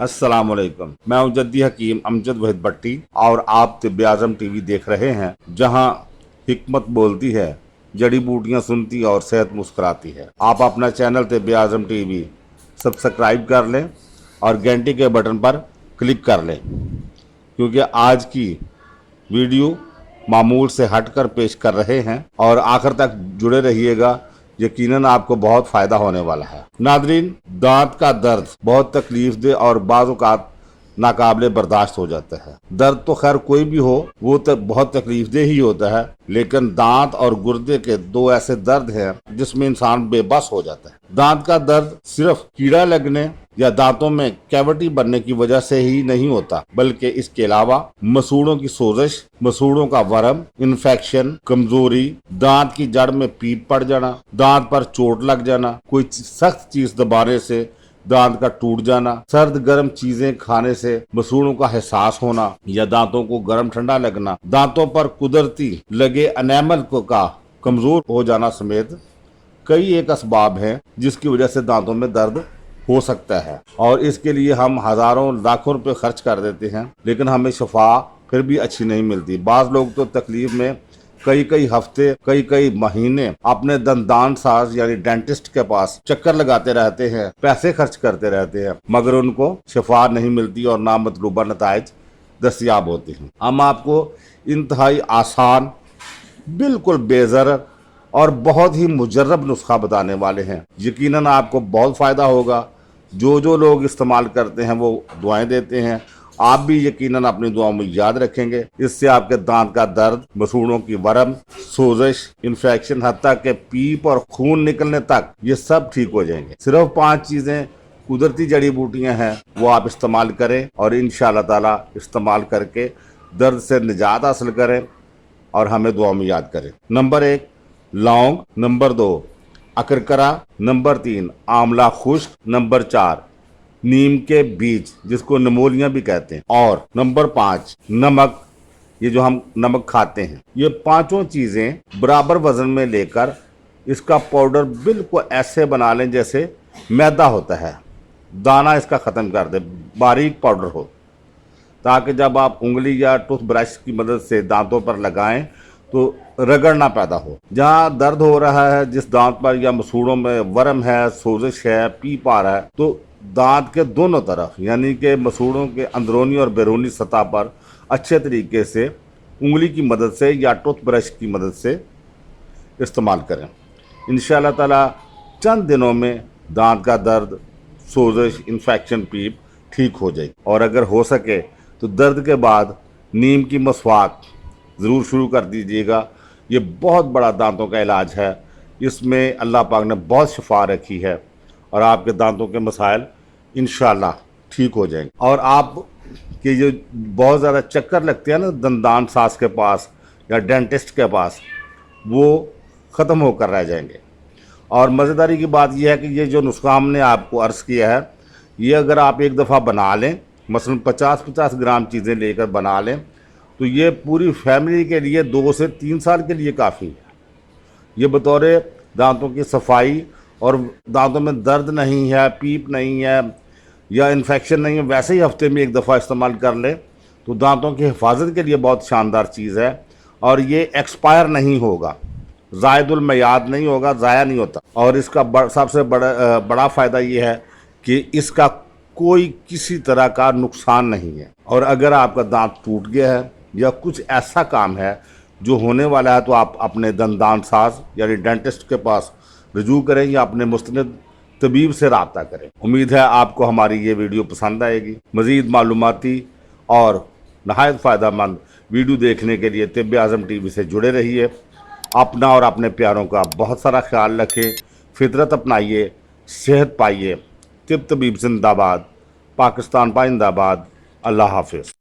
अस्सलामुअलैकुम। मैं हूं जद्दी हकीम अमजद वहीद भट्टी और आप तिब्बे आज़म टीवी देख रहे हैं, जहां हिकमत बोलती है, जड़ी बूटियां सुनती और सेहत मुस्कुराती है। आप अपना चैनल तिब्बे आज़म टीवी सब्सक्राइब कर लें और घंटी के बटन पर क्लिक कर लें, क्योंकि आज की वीडियो मामूल से हटकर पेश कर रहे हैं और आखिर तक जुड़े रहिएगा। यकीनन आपको बहुत फायदा होने वाला है। नादरीन, दांत का दर्द बहुत तकलीफदेह और बाज़ औक़ात नाकाबिले बर्दाश्त हो जाता है। दर्द तो खैर कोई भी हो, वो तो बहुत तकलीफदेह ही होता है, लेकिन दांत और गुर्दे के दो ऐसे दर्द हैं जिसमें इंसान बेबस हो जाता है। दांत का दर्द सिर्फ कीड़ा लगने या दांतों में कैविटी बनने की वजह से ही नहीं होता, बल्कि इसके अलावा मसूड़ों की सोजिश, मसूड़ों का वर्म, इन्फेक्शन, कमजोरी, दांत की जड़ में पीप पड़ जाना, दांत पर चोट लग जाना, कोई सख्त चीज दबाने से दांत का टूट जाना, सर्द गर्म चीजें खाने से मसूड़ों का एहसास होना या दांतों को गर्म ठंडा लगना, दांतों पर कुदरती लगे एनेमल का कमजोर हो जाना समेत कई एक असबाब हैं जिसकी वजह से दांतों में दर्द हो सकता है। और इसके लिए हम हजारों लाखों रुपए खर्च कर देते हैं, लेकिन हमें शफा फिर भी अच्छी नहीं मिलती। बाज लोग तो तकलीफ में कई हफ्ते, कई महीने अपने दंदान साज यानी डेंटिस्ट के पास चक्कर लगाते रहते हैं, पैसे खर्च करते रहते हैं, मगर उनको शफा नहीं मिलती और नामतलूबा नताइज दस्तयाब होते हैं। हम आपको इंतहाई आसान, बिल्कुल बेज़रर और बहुत ही मुजर्रब नुस्खा बताने वाले हैं। यकीनन आपको बहुत फ़ायदा होगा। जो लोग इस्तेमाल करते हैं वो दुआएं देते हैं। आप भी यकीनन अपनी दुआओं में याद रखेंगे। इससे आपके दांत का दर्द, मसूड़ों की वर्म, सोजिश, इन्फेक्शन, हत्ता के पीप और खून निकलने तक ये सब ठीक हो जाएंगे। सिर्फ 5 चीज़ें कुदरती जड़ी बूटियां हैं, वो आप इस्तेमाल करें और इंशाअल्लाह ताला इस्तेमाल करके दर्द से निजात हासिल करें और हमें दुआ में याद करें। नंबर 1 लौंग, नंबर 2 अकरकरा, नंबर 3 आंवला खुश्क, नंबर 4 नीम के बीज जिसको नमोलियां भी कहते हैं, और नंबर 5 नमक, ये जो हम नमक खाते हैं। ये पांचों चीजें बराबर वजन में लेकर इसका पाउडर बिल्कुल ऐसे बना लें जैसे मैदा होता है, दाना इसका ख़त्म कर दे, बारीक पाउडर हो, ताकि जब आप उंगली या टूथब्रश की मदद से दांतों पर लगाएं तो रगड़ना पैदा हो। जहाँ दर्द हो रहा है, जिस दांत पर या मसूड़ों में वर्म है, सोजिश है, पीप आ रहा है, तो दांत के दोनों तरफ यानी कि मसूड़ों के अंदरूनी और बैरूनी सतह पर अच्छे तरीके से उंगली की मदद से या टूथब्रश की मदद से इस्तेमाल करें। इंशाअल्लाह ताला चंद दिनों में दांत का दर्द, सोजिश, इन्फेक्शन, पीप ठीक हो जाएगी। और अगर हो सके तो दर्द के बाद नीम की मसवाक ज़रूर शुरू कर दीजिएगा। ये बहुत बड़ा दांतों का इलाज है। इसमें अल्लाह पाक ने बहुत शफा रखी है और आपके दांतों के मसाइल इंशाअल्लाह ठीक हो जाएंगे। और आप के जो बहुत ज़्यादा चक्कर लगते हैं ना दंदान साज के पास या डेंटिस्ट के पास, वो ख़त्म होकर रह जाएंगे। और मज़ेदारी की बात यह है कि ये जो नुस्खा हमने आपको अर्ज़ किया है, ये अगर आप एक दफ़ा बना लें, मसलन 50-50 ग्राम चीज़ें लेकर बना लें, तो ये पूरी फैमिली के लिए 2 से 3 साल के लिए काफ़ी है। ये बतौर दांतों की सफाई और दांतों में दर्द नहीं है, पीप नहीं है या इन्फेक्शन नहीं है, वैसे ही हफ्ते में एक दफ़ा इस्तेमाल कर लें तो दांतों की हिफाजत के लिए बहुत शानदार चीज़ है। और ये एक्सपायर नहीं होगा, ज़ायदुल मयाद नहीं होगा, ज़ाया नहीं होता। और इसका सबसे बड़ा फ़ायदा ये है कि इसका कोई किसी तरह का नुकसान नहीं है। और अगर आपका दांत टूट गया है या कुछ ऐसा काम है जो होने वाला है, तो आप अपने दंदान साज यानी डेंटिस्ट के पास रजू करें या अपने मुस्तनिद तबीब से रब्ता करें। उम्मीद है आपको हमारी ये वीडियो पसंद आएगी। मज़ीद मालूमाती और नहायत फ़ायदेमंद वीडियो देखने के लिए तिब्बे आज़म टीवी से जुड़े रहिए। अपना और अपने प्यारों का बहुत सारा ख्याल रखें, फितरत अपनाइए, सेहत पाइए। तिब तबीब जिंदाबाद, पाकिस्तान पाइंदाबाद। अल्लाह हाफिज़।